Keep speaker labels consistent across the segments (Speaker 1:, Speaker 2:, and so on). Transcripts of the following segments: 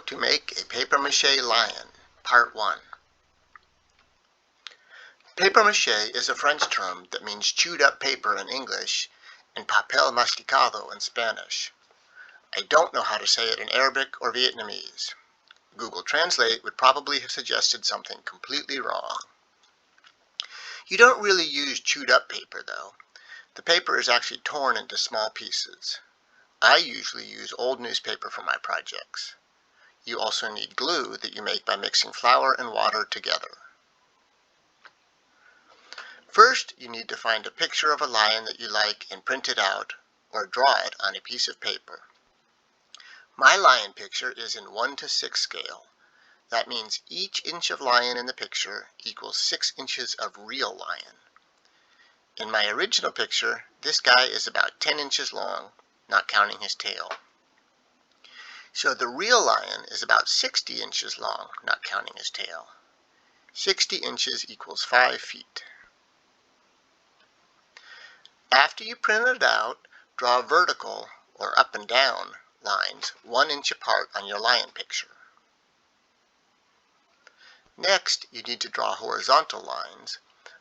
Speaker 1: to make a papier-mâché lion, Part 1. Papier-mâché is a French term that means chewed up paper in English and papel masticado in Spanish. I don't know how to say it in Arabic or Vietnamese. Google Translate would probably have suggested something completely wrong. You don't really use chewed up paper though. The paper is actually torn into small pieces. I usually use old newspaper for my projects. You also need glue that you make by mixing flour and water together. First, you need to find a picture of a lion that you like and print it out or draw it on a piece of paper. My lion picture is in 1:6 scale. That means each inch of lion in the picture equals 6 inches of real lion. In my original picture, this guy is about 10 inches long, not counting his tail. So the real lion is about 60 inches long, not counting his tail. 60 inches equals 5 feet. After you print it out, draw vertical or up and down lines 1 inch apart on your lion picture. Next, you need to draw horizontal lines,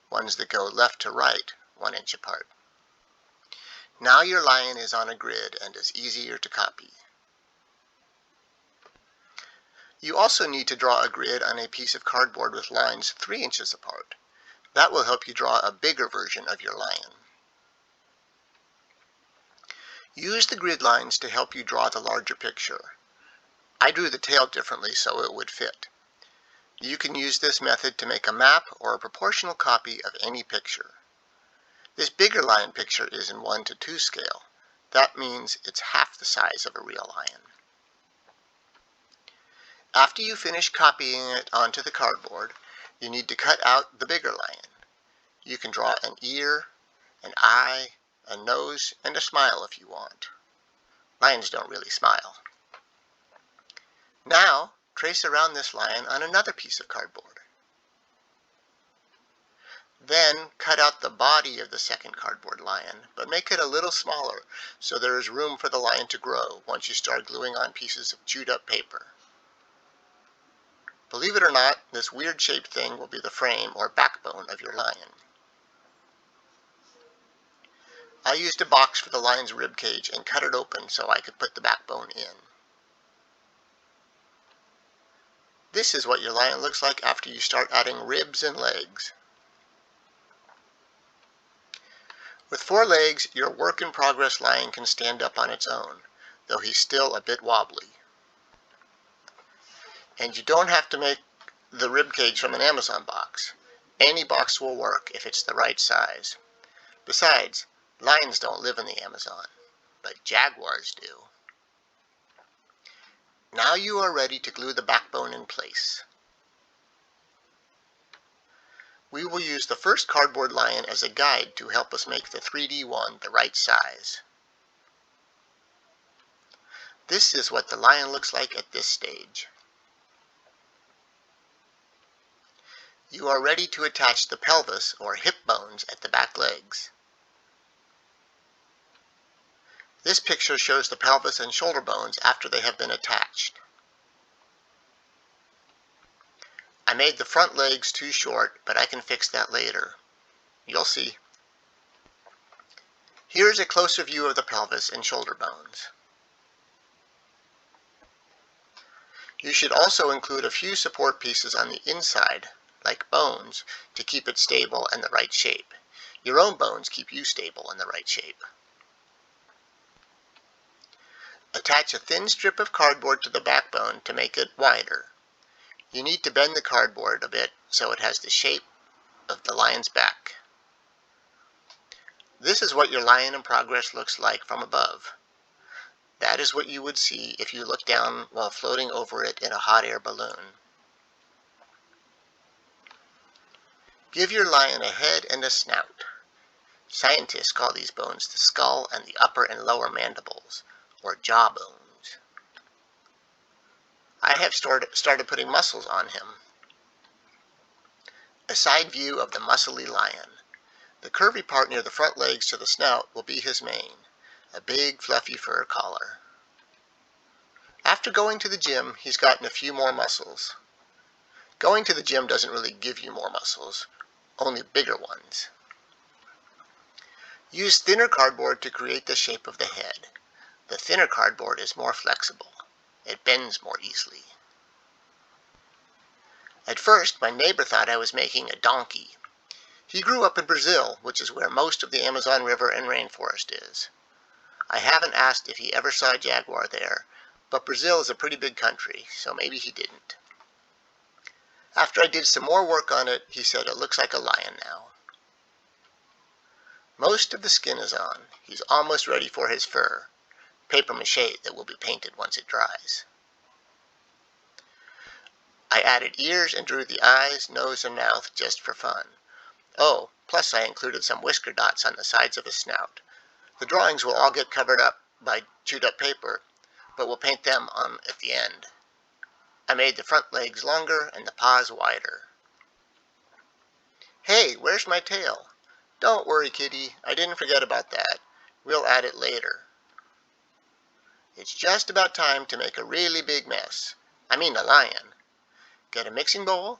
Speaker 1: ones that go left to right 1 inch apart. Now your lion is on a grid and is easier to copy. You also need to draw a grid on a piece of cardboard with lines 3 inches apart. That will help you draw a bigger version of your lion. Use the grid lines to help you draw the larger picture. I drew the tail differently so it would fit. You can use this method to make a map or a proportional copy of any picture. This bigger lion picture is in 1:2 scale. That means it's half the size of a real lion. After you finish copying it onto the cardboard, you need to cut out the bigger lion. You can draw an ear, an eye, a nose, and a smile if you want. Lions don't really smile. Now, trace around this lion on another piece of cardboard. Then, cut out the body of the second cardboard lion, but make it a little smaller so there is room for the lion to grow once you start gluing on pieces of chewed up paper. Believe it or not, this weird shaped thing will be the frame or backbone of your lion. I used a box for the lion's rib cage and cut it open so I could put the backbone in. This is what your lion looks like after you start adding ribs and legs. With 4 legs, your work-in-progress lion can stand up on its own, though he's still a bit wobbly. And you don't have to make the rib cage from an Amazon box. Any box will work if it's the right size. Besides, lions don't live in the Amazon, but jaguars do. Now you are ready to glue the backbone in place. We will use the first cardboard lion as a guide to help us make the 3D one the right size. This is what the lion looks like at this stage. You are ready to attach the pelvis or hip bones at the back legs. This picture shows the pelvis and shoulder bones after they have been attached. I made the front legs too short, but I can fix that later. You'll see. Here's a closer view of the pelvis and shoulder bones. You should also include a few support pieces on the inside, like bones, to keep it stable and the right shape. Your own bones keep you stable and the right shape. Attach a thin strip of cardboard to the backbone to make it wider. You need to bend the cardboard a bit so it has the shape of the lion's back. This is what your lion in progress looks like from above. That is what you would see if you look down while floating over it in a hot air balloon. Give your lion a head and a snout. Scientists call these bones the skull and the upper and lower mandibles, or jaw bones. I have started putting muscles on him. A side view of the muscly lion. The curvy part near the front legs to the snout will be his mane, a big fluffy fur collar. After After going to the gym, he's gotten a few more muscles. Going to the gym doesn't really give you more muscles, only bigger ones. Use thinner cardboard to create the shape of the head. The thinner cardboard is more flexible. It bends more easily. At first, my neighbor thought I was making a donkey. He grew up in Brazil, which is where most of the Amazon River and rainforest is. I haven't asked if he ever saw a jaguar there, but Brazil is a pretty big country, so maybe he didn't. After I did some more work on it, he said it looks like a lion now. Most of the skin is on. He's almost ready for his fur, paper mache that will be painted once it dries. I added ears and drew the eyes, nose, and mouth just for fun. Oh, plus I included some whisker dots on the sides of his snout. The drawings will all get covered up by chewed up paper, but we'll paint them on at the end. I made the front legs longer and the paws wider. Hey, where's my tail? Don't worry, kitty, I didn't forget about that. We'll add it later. It's just about time to make a really big mess. I mean a lion. Get a mixing bowl,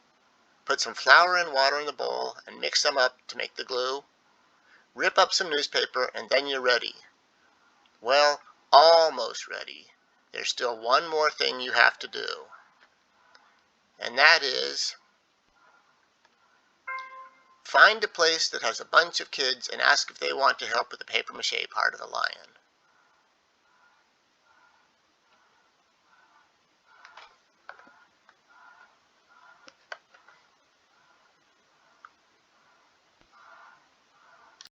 Speaker 1: put some flour and water in the bowl and mix them up to make the glue. Rip up some newspaper and then you're ready. Well, almost ready. There's still one more thing you have to do. And that is find a place that has a bunch of kids and ask if they want to help with the paper mache part of the lion.